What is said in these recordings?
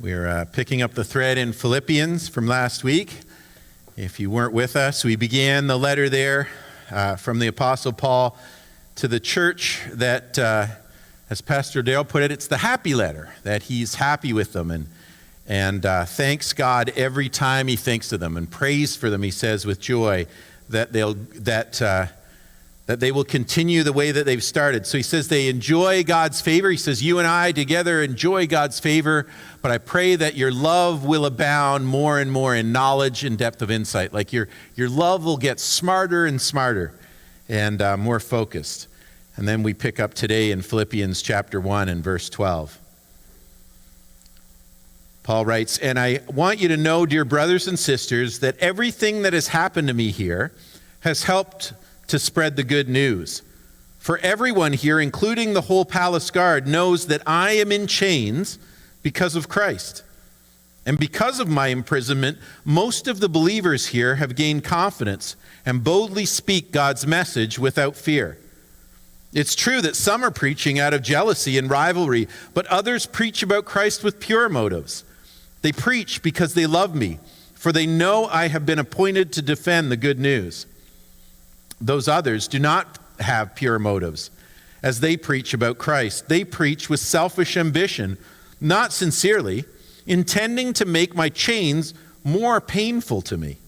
We're picking up the thread in Philippians from last week. If you weren't with us, we began the letter there from the Apostle Paul to the church that, as Pastor Dale put it, it's the happy letter, that he's happy with them and thanks God every time he thinks of them and prays for them, he says, with joy, that they will continue the way that they've started. So he says they enjoy God's favor. He says you and I together enjoy God's favor, but I pray that your love will abound more and more in knowledge and depth of insight. Like your love will get smarter and smarter and more focused. And then we pick up today in Philippians chapter 1 and verse 12. Paul writes, "And I want you to know, dear brothers and sisters, that everything that has happened to me here has helped to spread the good news. For everyone here, including the whole palace guard, knows that I am in chains because of Christ. And because of my imprisonment, most of the believers here have gained confidence and boldly speak God's message without fear. It's true that some are preaching out of jealousy and rivalry, but others preach about Christ with pure motives. They preach because they love me, for they know I have been appointed to defend the good news. Those others do not have pure motives. As they preach about Christ, they preach with selfish ambition, not sincerely, intending to make my chains more painful to me.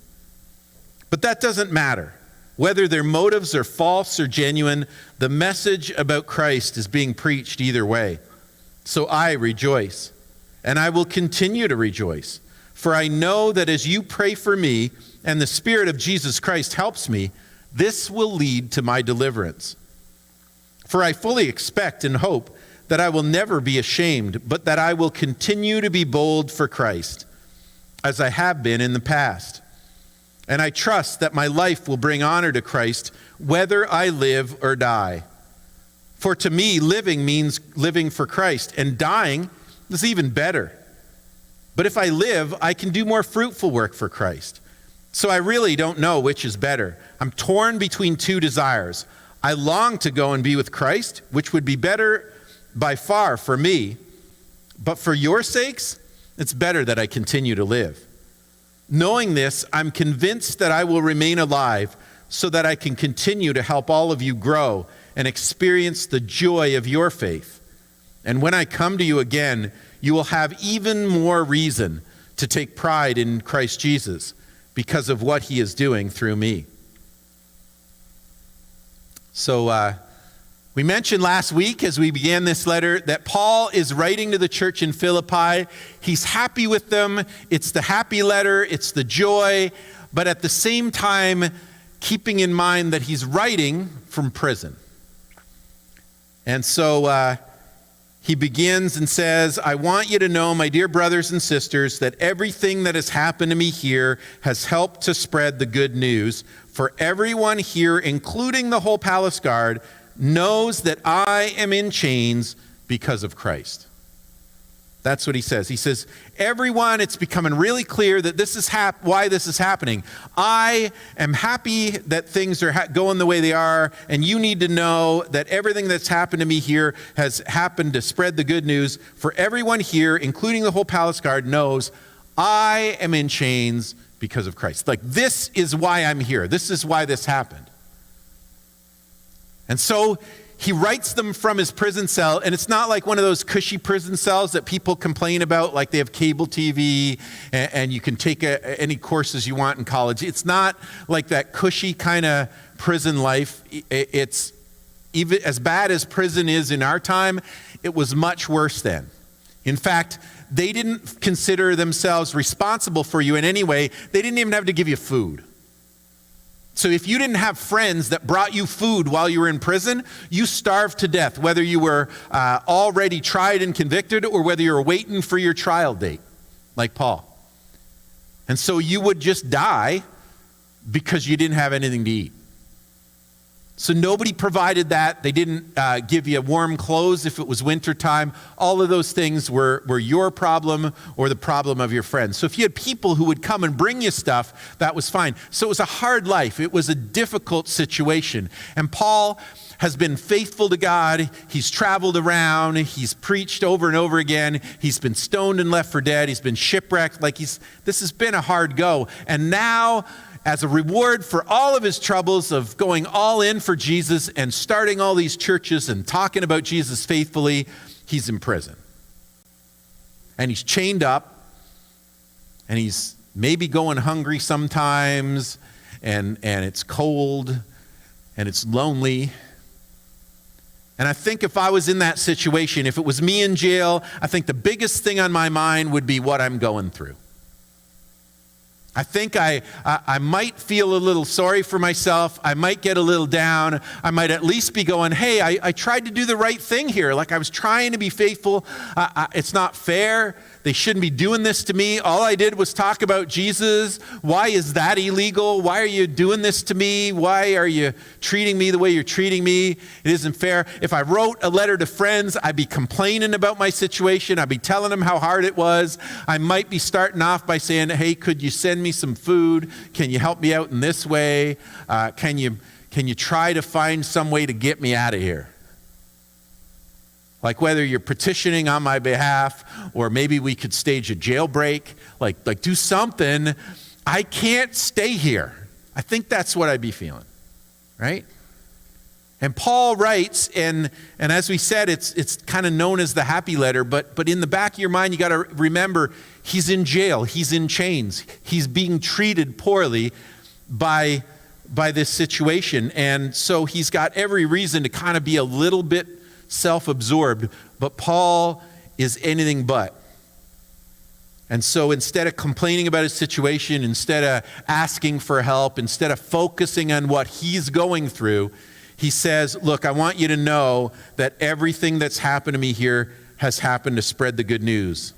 But that doesn't matter. Whether their motives are false or genuine, the message about Christ is being preached either way. So I rejoice, and I will continue to rejoice. For I know that as you pray for me, and the Spirit of Jesus Christ helps me, this will lead to my deliverance. For I fully expect and hope that I will never be ashamed, but that I will continue to be bold for Christ, as I have been in the past. And I trust that my life will bring honor to Christ, whether I live or die. For to me, living means living for Christ, and dying is even better. But if I live, I can do more fruitful work for Christ. So I really don't know which is better. I'm torn between two desires. I long to go and be with Christ, which would be better by far for me. But for your sakes, it's better that I continue to live. Knowing this, I'm convinced that I will remain alive so that I can continue to help all of you grow and experience the joy of your faith. And when I come to you again, you will have even more reason to take pride in Christ Jesus, because of what he is doing through me." So we mentioned last week as we began this letter that Paul is writing to the church in Philippi. He's happy with them. It's the happy letter. It's the joy. But at the same time, keeping in mind that he's writing from prison. And so he begins and says, "I want you to know, my dear brothers and sisters, that everything that has happened to me here has helped to spread the good news. For everyone here, including the whole palace guard, knows that I am in chains because of Christ." That's what he says. He says, everyone, it's becoming really clear that this is why this is happening. I am happy that things are going the way they are, and you need to know that everything that's happened to me here has happened to spread the good news. For everyone here, including the whole palace guard, knows I am in chains because of Christ. Like, this is why I'm here. This is why this happened. And so he writes them from his prison cell, and it's not like one of those cushy prison cells that people complain about, like they have cable TV and you can take any courses you want in college. It's not like that cushy kind of prison life. It's even as bad as prison is in our time, it was much worse then. In fact, they didn't consider themselves responsible for you in any way. They didn't even have to give you food. So if you didn't have friends that brought you food while you were in prison, you starved to death, whether you were already tried and convicted or whether you were waiting for your trial date, like Paul. And so you would just die because you didn't have anything to eat. So nobody provided that. They didn't give you warm clothes if it was wintertime. All of those things were your problem or the problem of your friends. So if you had people who would come and bring you stuff, that was fine. So it was a hard life. It was a difficult situation. And Paul has been faithful to God. He's traveled around. He's preached over and over again. He's been stoned and left for dead. He's been shipwrecked. This has been a hard go. And now, as a reward for all of his troubles of going all in for Jesus and starting all these churches and talking about Jesus faithfully, he's in prison. And he's chained up. And he's maybe going hungry sometimes. And it's cold. And it's lonely. And I think if I was in that situation, if it was me in jail, I think the biggest thing on my mind would be what I'm going through. I think I might feel a little sorry for myself. I might get a little down. I might at least be going, hey, I tried to do the right thing here. Like I was trying to be faithful. It's not fair. They shouldn't be doing this to me. All I did was talk about Jesus. Why is that illegal? Why are you doing this to me? Why are you treating me the way you're treating me? It isn't fair. If I wrote a letter to friends, I'd be complaining about my situation. I'd be telling them how hard it was. I might be starting off by saying, hey, could you send me some food? Can you help me out in this way? Can you try to find some way to get me out of here? Like whether you're petitioning on my behalf, or maybe we could stage a jailbreak, like do something. I can't stay here. I think that's what I'd be feeling, right? And Paul writes, and as we said, it's kind of known as the happy letter, but in the back of your mind, you got to remember, he's in jail, he's in chains, he's being treated poorly by this situation, and so he's got every reason to kind of be a little bit self-absorbed, but Paul is anything but. And so instead of complaining about his situation, instead of asking for help, instead of focusing on what he's going through, he says, look, I want you to know that everything that's happened to me here has happened to spread the good news.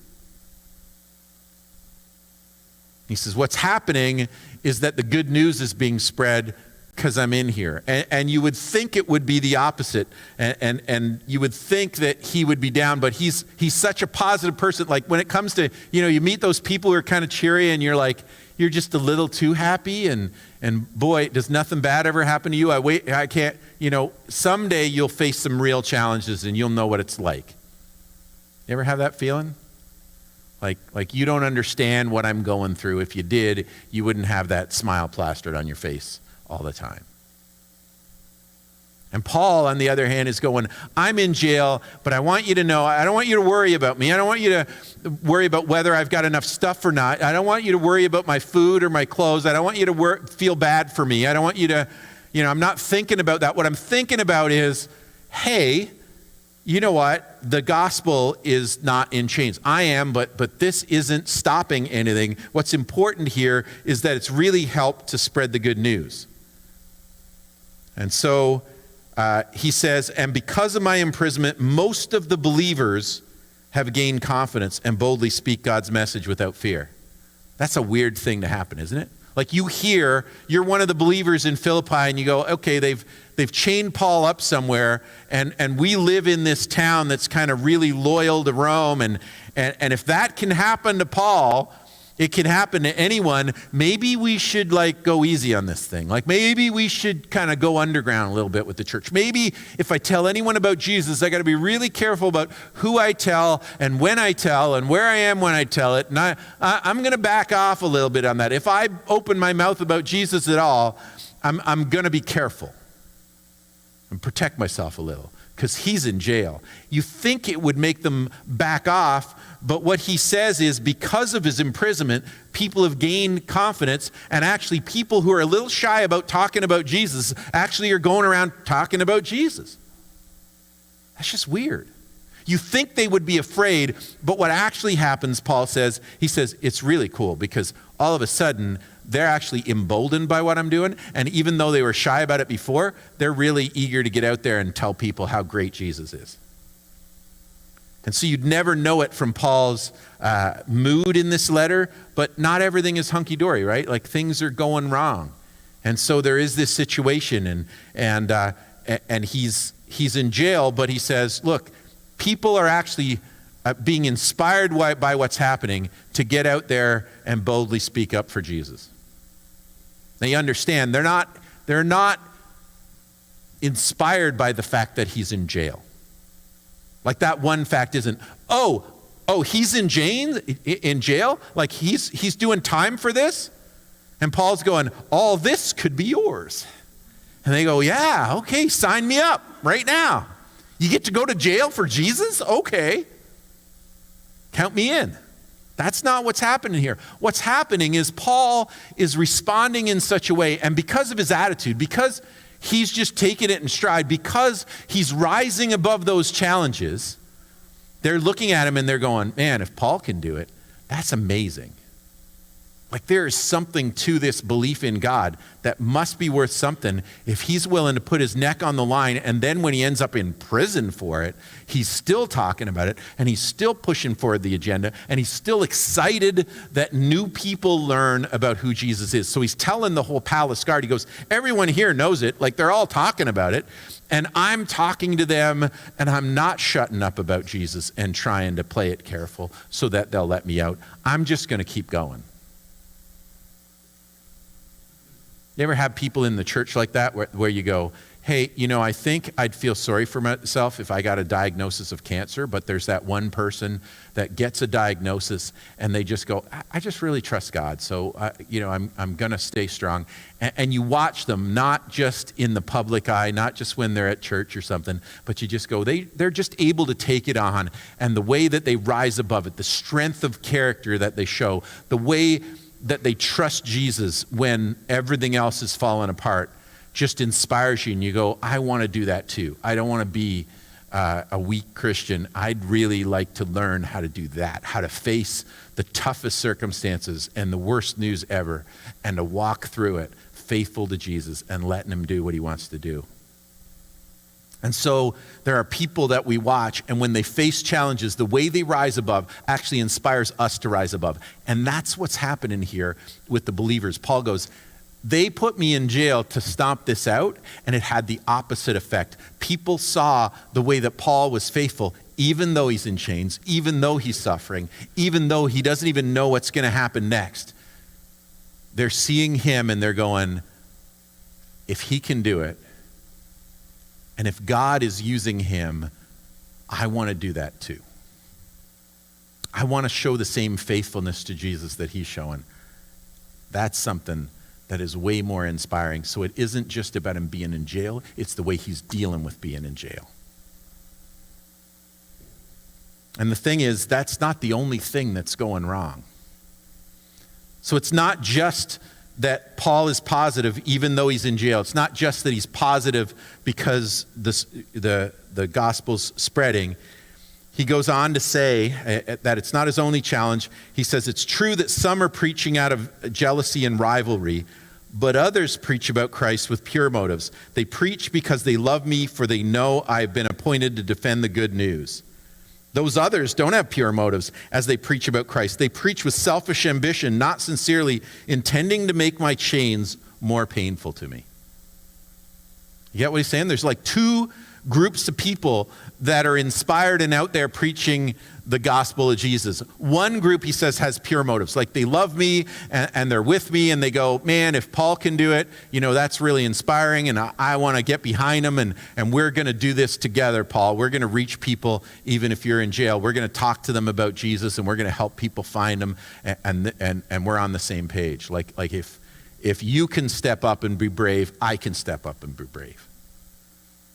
He says, what's happening is that the good news is being spread because I'm in here. And you would think it would be the opposite. And you would think that he would be down, but he's such a positive person. Like when it comes to, you meet those people who are kind of cheery and you're like, you're just a little too happy. And boy, does nothing bad ever happen to you? I can't, someday you'll face some real challenges and you'll know what it's like. You ever have that feeling? Like you don't understand what I'm going through. If you did, you wouldn't have that smile plastered on your face all the time. And Paul, on the other hand, is going, I'm in jail, but I want you to know, I don't want you to worry about me. I don't want you to worry about whether I've got enough stuff or not. I don't want you to worry about my food or my clothes. I don't want you to feel bad for me. I don't want you to, I'm not thinking about that. What I'm thinking about is, hey, you know what? The gospel is not in chains. I am, but this isn't stopping anything. What's important here is that it's really helped to spread the good news. And so he says, and because of my imprisonment, most of the believers have gained confidence and boldly speak God's message without fear. That's a weird thing to happen, isn't it? Like you're one of the believers in Philippi and you go, okay, they've chained Paul up somewhere and we live in this town that's kind of really loyal to Rome. And if that can happen to Paul, it can happen to anyone. Maybe we should go easy on this thing. Maybe we should kind of go underground a little bit with the church. Maybe if I tell anyone about Jesus, I got to be really careful about who I tell and when I tell and where I am when I tell it. And I'm going to back off a little bit on that. If I open my mouth about Jesus at all, I'm going to be careful and protect myself a little because he's in jail. You think it would make them back off, but what he says is because of his imprisonment, people have gained confidence, and actually people who are a little shy about talking about Jesus actually are going around talking about Jesus. That's just weird. You think they would be afraid, but what actually happens, Paul says, he says, it's really cool because all of a sudden they're actually emboldened by what I'm doing, and even though they were shy about it before, they're really eager to get out there and tell people how great Jesus is. And so you'd never know it from Paul's mood in this letter, but not everything is hunky-dory, right? Like things are going wrong. And so there is this situation, and he's in jail, but he says, look, people are actually being inspired by what's happening to get out there and boldly speak up for Jesus. They understand they're not inspired by the fact that he's in jail. Like that one fact isn't, oh, he's in jail? Like he's doing time for this? And Paul's going, all this could be yours. And they go, yeah, okay, sign me up right now. You get to go to jail for Jesus? Okay. Count me in. That's not what's happening here. What's happening is Paul is responding in such a way, and because of his attitude, because he's just taking it in stride, because he's rising above those challenges, they're looking at him and they're going, man, if Paul can do it, that's amazing. Like there is something to this belief in God that must be worth something if he's willing to put his neck on the line, and then when he ends up in prison for it, he's still talking about it and he's still pushing forward the agenda and he's still excited that new people learn about who Jesus is. So he's telling the whole palace guard, he goes, everyone here knows it, like they're all talking about it, and I'm talking to them and I'm not shutting up about Jesus and trying to play it careful so that they'll let me out. I'm just going to keep going. You ever have people in the church like that where you go, hey, I think I'd feel sorry for myself if I got a diagnosis of cancer, but there's that one person that gets a diagnosis and they just go, I just really trust God, so I'm going to stay strong. And you watch them, not just in the public eye, not just when they're at church or something, but you just go, they're just able to take it on, and the way that they rise above it, the strength of character that they show, the way that they trust Jesus when everything else is falling apart, just inspires you, and you go, I want to do that too. I don't want to be a weak Christian. I'd really like to learn how to do that, how to face the toughest circumstances and the worst news ever, and to walk through it faithful to Jesus and letting him do what he wants to do. And so there are people that we watch, and when they face challenges, the way they rise above actually inspires us to rise above. And that's what's happening here with the believers. Paul goes, they put me in jail to stomp this out, and it had the opposite effect. People saw the way that Paul was faithful, even though he's in chains, even though he's suffering, even though he doesn't even know what's going to happen next. They're seeing him and they're going, if he can do it, and if God is using him, I want to do that too. I want to show the same faithfulness to Jesus that he's showing. That's something that is way more inspiring. So it isn't just about him being in jail, it's the way he's dealing with being in jail. And the thing is, that's not the only thing that's going wrong. So it's not just that Paul is positive even though he's in jail. It's not just that he's positive because the gospel's spreading. He goes on to say that it's not his only challenge. He says, it's true that some are preaching out of jealousy and rivalry, but others preach about Christ with pure motives. They preach because they love me, for they know I have been appointed to defend the good news. Those others don't have pure motives as they preach about Christ. They preach with selfish ambition, not sincerely intending to make my chains more painful to me. You get what he's saying? There's like two groups of people that are inspired and out there preaching the gospel of Jesus. One group, he says, has pure motives. Like they love me and they're with me and they go, man, if Paul can do it, that's really inspiring, and I want to get behind him, and we're going to do this together, Paul. We're going to reach people even if you're in jail. We're going to talk to them about Jesus, and we're going to help people find him, and we're on the same page. Like if you can step up and be brave, I can step up and be brave.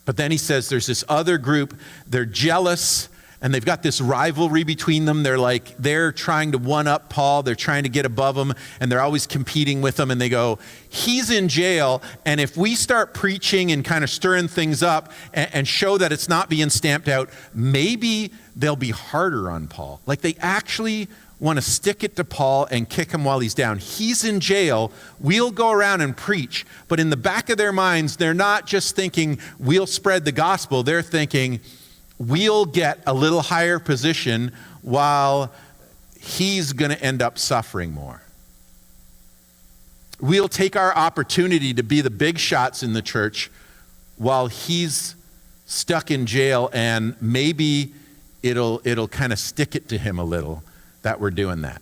But then he says there's this other group, they're jealous, and they've got this rivalry between them. They're trying to one-up Paul. They're trying to get above him, and they're always competing with him. And they go, he's in jail, and if we start preaching and kind of stirring things up and show that it's not being stamped out, maybe they'll be harder on Paul. Like they actually want to stick it to Paul and kick him while he's down. He's in jail. We'll go around and preach. But in the back of their minds, they're not just thinking, we'll spread the gospel. They're thinking, we'll get a little higher position while he's going to end up suffering more. We'll take our opportunity to be the big shots in the church while he's stuck in jail, and maybe it'll kind of stick it to him a little that we're doing that.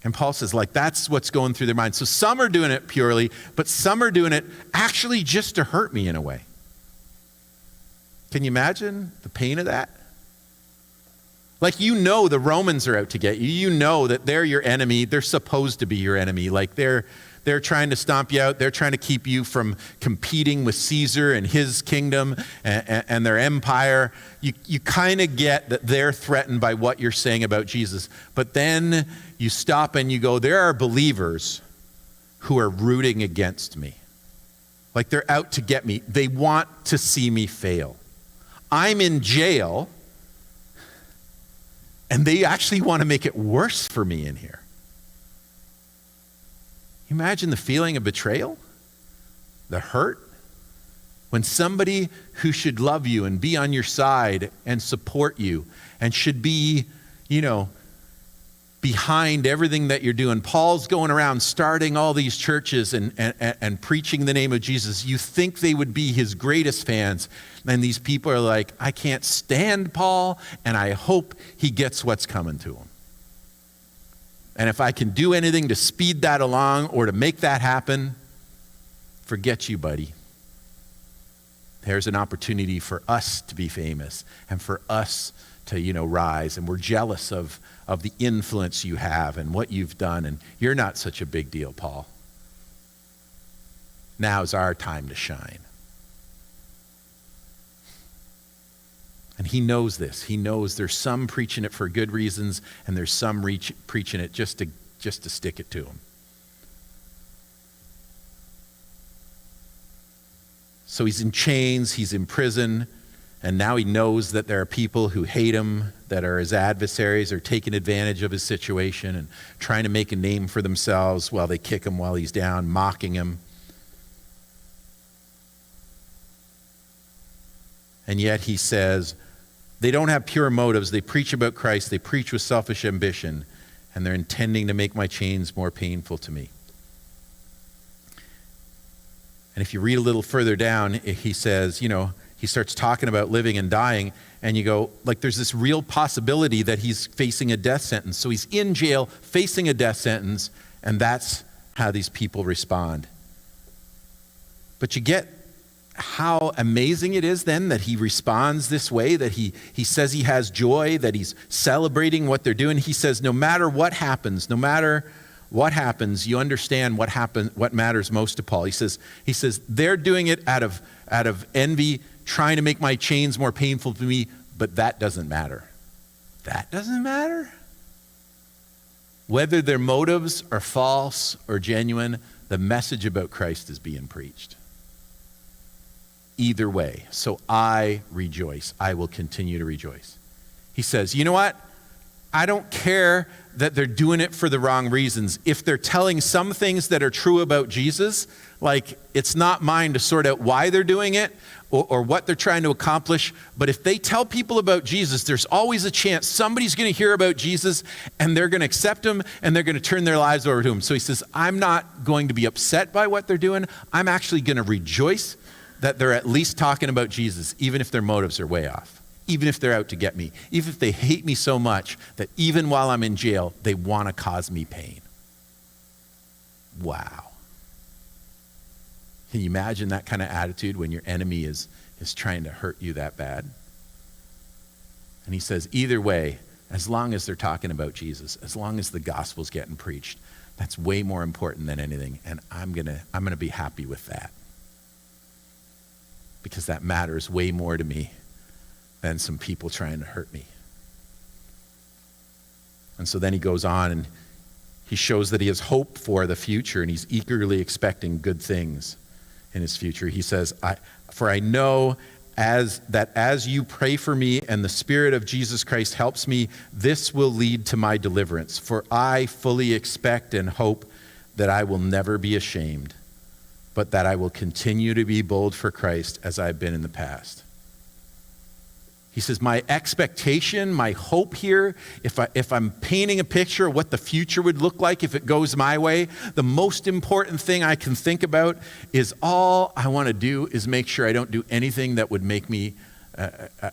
And Paul says, like, that's what's going through their mind. So some are doing it purely, but some are doing it actually just to hurt me in a way. Can you imagine the pain of that? Like, you know the Romans are out to get you. You know that they're your enemy. They're supposed to be your enemy. Like, they're trying to stomp you out. They're trying to keep you from competing with Caesar and his kingdom and their empire. You kind of get that they're threatened by what you're saying about Jesus. But then you stop and you go, there are believers who are rooting against me. Like, they're out to get me. They want to see me fail. I'm in jail, and they actually want to make it worse for me in here. Imagine the feeling of betrayal, the hurt, when somebody who should love you and be on your side and support you and should be, behind everything that you're doing. Paul's going around starting all these churches and preaching the name of Jesus. You think they would be his greatest fans. And these people are like, I can't stand Paul, and I hope he gets what's coming to him. And if I can do anything to speed that along or to make that happen, forget you, buddy. There's an opportunity for us to be famous and for us to, rise. And we're jealous of the influence you have and what you've done. And you're not such a big deal, Paul. Now's our time to shine. And he knows this. He knows there's some preaching it for good reasons, and there's some preaching it just to stick it to him. So he's in chains, he's in prison, and now he knows that there are people who hate him, that are his adversaries, are taking advantage of his situation and trying to make a name for themselves while they kick him while he's down, mocking him. And yet he says, they don't have pure motives. They preach about Christ. They preach with selfish ambition, and they're intending to make my chains more painful to me. And if you read a little further down, he says, he starts talking about living and dying, and you go, like, there's this real possibility that he's facing a death sentence. So he's in jail, facing a death sentence, and that's how these people respond. But you get how amazing it is then that he responds this way, that he says he has joy, that he's celebrating what they're doing. He says, no matter what happens, you understand what matters most to Paul. He says, they're doing it out of envy, trying to make my chains more painful to me, but that doesn't matter. That doesn't matter? Whether their motives are false or genuine, the message about Christ is being preached. Either way. So I rejoice. I will continue to rejoice. He says, you know what? I don't care that they're doing it for the wrong reasons. If they're telling some things that are true about Jesus, like, it's not mine to sort out why they're doing it or what they're trying to accomplish. But if they tell people about Jesus, there's always a chance somebody's going to hear about Jesus and they're going to accept him and they're going to turn their lives over to him. So he says, I'm not going to be upset by what they're doing. I'm actually going to rejoice that they're at least talking about Jesus, even if their motives are way off. Even if they're out to get me, even if they hate me so much that even while I'm in jail, they want to cause me pain. Wow. Can you imagine that kind of attitude when your enemy is trying to hurt you that bad? And he says, either way, as long as they're talking about Jesus, as long as the gospel's getting preached, that's way more important than anything. And I'm gonna be happy with that. Because that matters way more to me than some people trying to hurt me. And so then he goes on and he shows that he has hope for the future and he's eagerly expecting good things in his future. He says, for I know as you pray for me and the Spirit of Jesus Christ helps me, this will lead to my deliverance. For I fully expect and hope that I will never be ashamed, but that I will continue to be bold for Christ as I've been in the past. He says, my expectation, my hope here, if I'm painting a picture of what the future would look like if it goes my way, the most important thing I can think about is all I want to do is make sure I don't do anything that would make me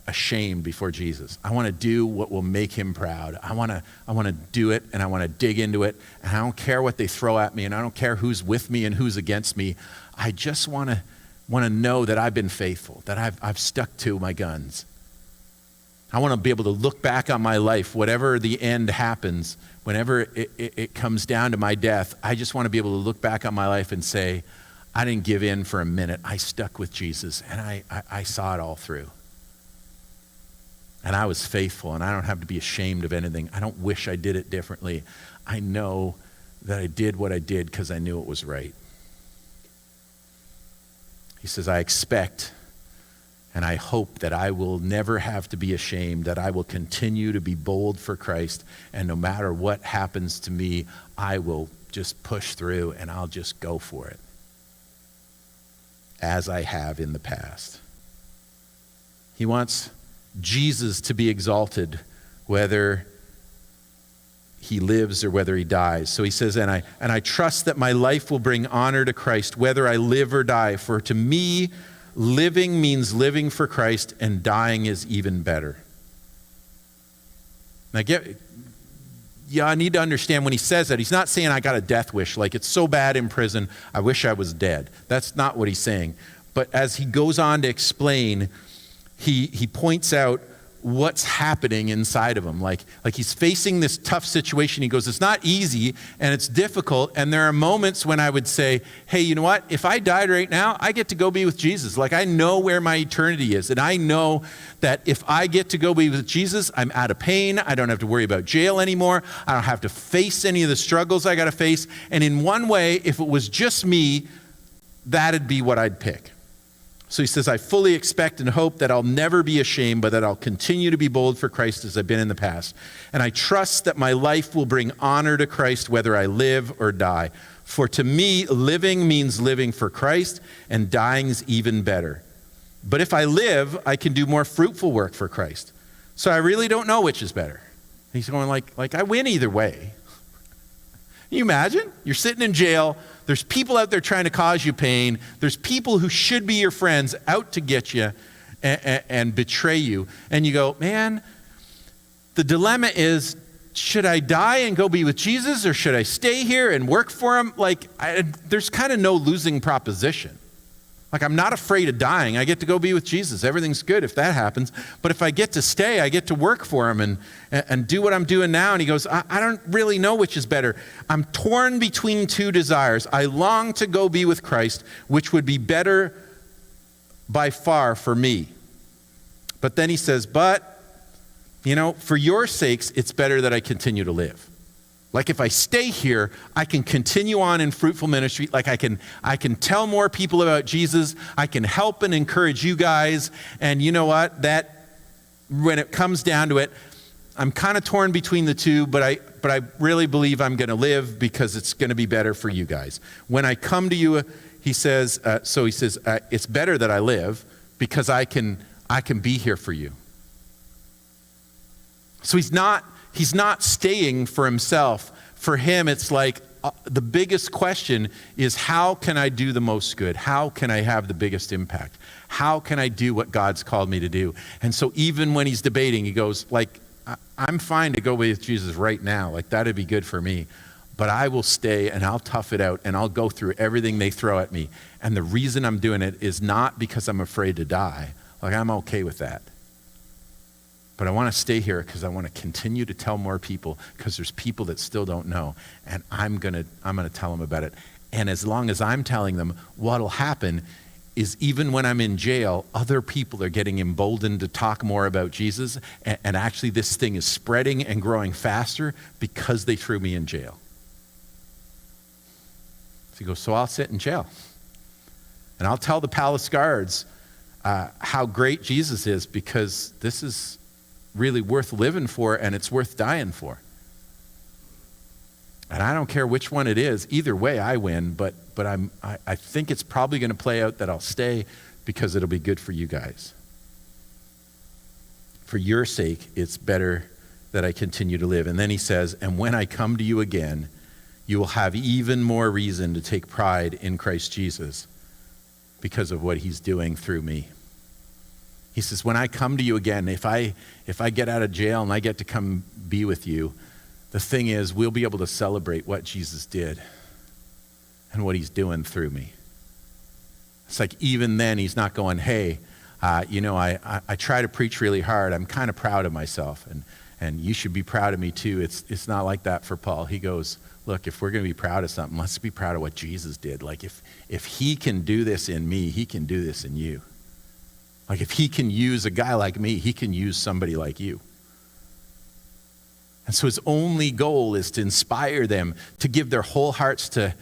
ashamed before Jesus. I want to do what will make him proud. I want to do it, and I want to dig into it, and I don't care what they throw at me, and I don't care who's with me and who's against me. I just want to know that I've been faithful, that I've stuck to my guns. I want to be able to look back on my life, whatever the end happens, whenever it comes down to my death. I just want to be able to look back on my life and say, I didn't give in for a minute. I stuck with Jesus, and I saw it all through. And I was faithful, and I don't have to be ashamed of anything. I don't wish I did it differently. I know that I did what I did because I knew it was right. He says, I expect and I hope that I will never have to be ashamed, that I will continue to be bold for Christ, and no matter what happens to me, I will just push through and I'll just go for it, as I have in the past. He wants Jesus to be exalted, whether he lives or whether he dies. So he says, and I trust that my life will bring honor to Christ, whether I live or die. For to me, living means living for Christ, and dying is even better. Now I need to understand when he says that, he's not saying I got a death wish, like it's so bad in prison, I wish I was dead. That's not what he's saying. But as he goes on to explain, he points out what's happening inside of him. Like he's facing this tough situation. He goes, it's not easy and it's difficult. And there are moments when I would say, hey, you know what? If I died right now, I get to go be with Jesus. Like I know where my eternity is. And I know that if I get to go be with Jesus, I'm out of pain. I don't have to worry about jail anymore. I don't have to face any of the struggles I got to face. And in one way, if it was just me, that'd be what I'd pick. So he says, I fully expect and hope that I'll never be ashamed, but that I'll continue to be bold for Christ as I've been in the past. And I trust that my life will bring honor to Christ, whether I live or die. For to me, living means living for Christ, and dying's even better. But if I live, I can do more fruitful work for Christ. So I really don't know which is better. He's going like I win either way. Can you imagine? You're sitting in jail. There's people out there trying to cause you pain. There's people who should be your friends out to get you and betray you. And you go, man, the dilemma is, should I die and go be with Jesus, or should I stay here and work for him? There's kind of no losing proposition. Like, I'm not afraid of dying. I get to go be with Jesus. Everything's good if that happens. But if I get to stay, I get to work for him and do what I'm doing now. And he goes, I don't really know which is better. I'm torn between two desires. I long to go be with Christ, which would be better by far for me. But then he says, but, for your sakes, it's better that I continue to live. Like if I stay here, I can continue on in fruitful ministry. Like I can tell more people about Jesus. I can help and encourage you guys. And you know what? That when it comes down to it, I'm kind of torn between the two, but I really believe I'm going to live because it's going to be better for you guys. When I come to you, he says, it's better that I live because I can be here for you. So he's not staying for himself. For him, it's like the biggest question is, how can I do the most good? How can I have the biggest impact? How can I do what God's called me to do? And so even when he's debating, he goes, I'm fine to go with Jesus right now. Like, that'd be good for me. But I will stay and I'll tough it out and I'll go through everything they throw at me. And the reason I'm doing it is not because I'm afraid to die. Like, I'm okay with that. But I want to stay here because I want to continue to tell more people, because there's people that still don't know, and I'm gonna tell them about it. And as long as I'm telling them, what'll happen is even when I'm in jail, other people are getting emboldened to talk more about Jesus, and actually this thing is spreading and growing faster because they threw me in jail. So he goes, so I'll sit in jail, and I'll tell the palace guards how great Jesus is, because this is really worth living for, and it's worth dying for. And I don't care which one it is. Either way, I win, but I think it's probably going to play out that I'll stay because it'll be good for you guys. For your sake, it's better that I continue to live. And then he says, and when I come to you again, you will have even more reason to take pride in Christ Jesus because of what he's doing through me. He says, when I come to you again, if I get out of jail and I get to come be with you, the thing is, we'll be able to celebrate what Jesus did and what he's doing through me. It's like even then he's not going, hey, I try to preach really hard. I'm kind of proud of myself, and you should be proud of me too. It's not like that for Paul. He goes, look, if we're going to be proud of something, let's be proud of what Jesus did. Like if he can do this in me, he can do this in you. Like if he can use a guy like me, he can use somebody like you. And so his only goal is to inspire them to give their whole hearts to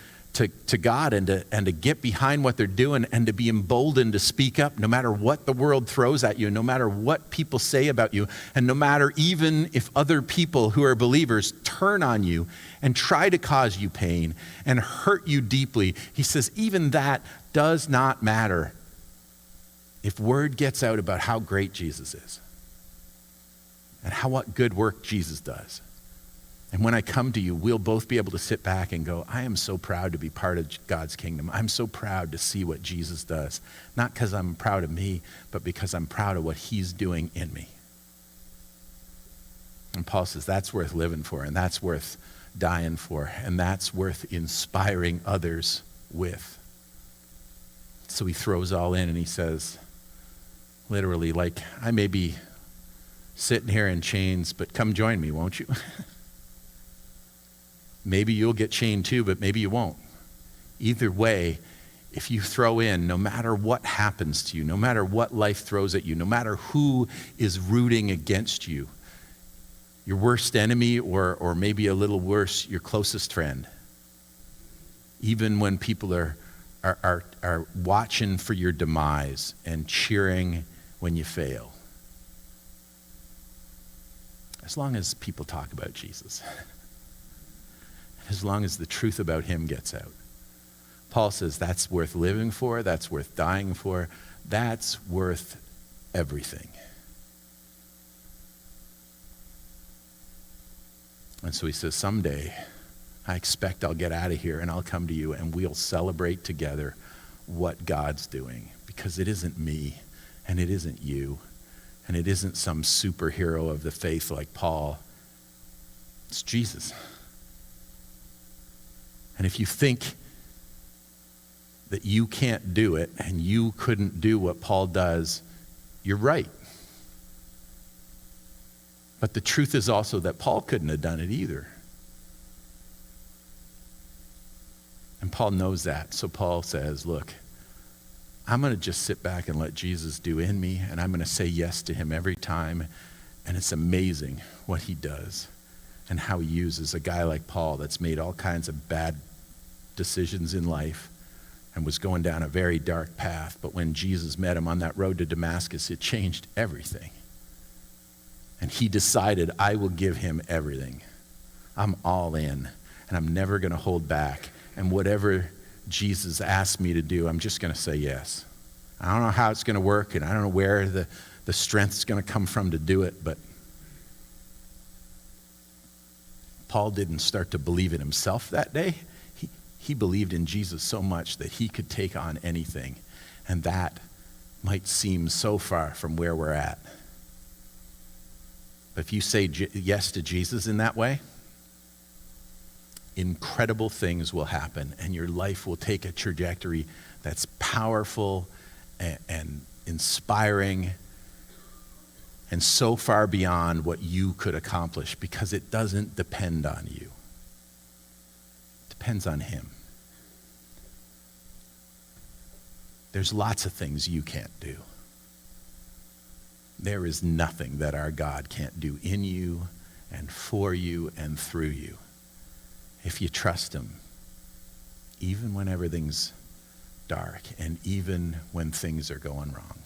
God and to get behind what they're doing and to be emboldened to speak up no matter what the world throws at you, no matter what people say about you, and no matter even if other people who are believers turn on you and try to cause you pain and hurt you deeply. He says even that does not matter if word gets out about how great Jesus is and what good work Jesus does. And when I come to you, we'll both be able to sit back and go, I am so proud to be part of God's kingdom. I'm so proud to see what Jesus does. Not because I'm proud of me, but because I'm proud of what he's doing in me. And Paul says that's worth living for, and that's worth dying for, and that's worth inspiring others with. So he throws all in and he says, literally, like, I may be sitting here in chains, but come join me, won't you? Maybe you'll get chained too, but maybe you won't. Either way, if you throw in, no matter what happens to you, no matter what life throws at you, no matter who is rooting against you, your worst enemy or maybe a little worse, your closest friend, even when people are watching for your demise and cheering when you fail, as long as people talk about Jesus, as long as the truth about him gets out. Paul says that's worth living for, that's worth dying for, that's worth everything. And so he says, someday, I expect I'll get out of here and I'll come to you and we'll celebrate together what God's doing. Because it isn't me and it isn't you and it isn't some superhero of the faith like Paul. It's Jesus. And if you think that you can't do it and you couldn't do what Paul does, you're right. But the truth is also that Paul couldn't have done it either. And Paul knows that. So Paul says, look, I'm going to just sit back and let Jesus do in me, and I'm going to say yes to him every time. And it's amazing what he does and how he uses a guy like Paul that's made all kinds of bad decisions in life and was going down a very dark path. But when Jesus met him on that road to Damascus, it changed everything. And he decided, I will give him everything. I'm all in, and I'm never going to hold back. And whatever Jesus asked me to do, I'm just going to say yes. I don't know how it's going to work, and I don't know where the strength's going to come from to do it, but Paul didn't start to believe in himself that day. He believed in Jesus so much that he could take on anything. And that might seem so far from where we're at. But if you say yes to Jesus in that way, incredible things will happen and your life will take a trajectory that's powerful and inspiring and so far beyond what you could accomplish, because it doesn't depend on you. It depends on him. There's lots of things you can't do. There is nothing that our God can't do in you and for you and through you if you trust him, even when everything's dark and even when things are going wrong.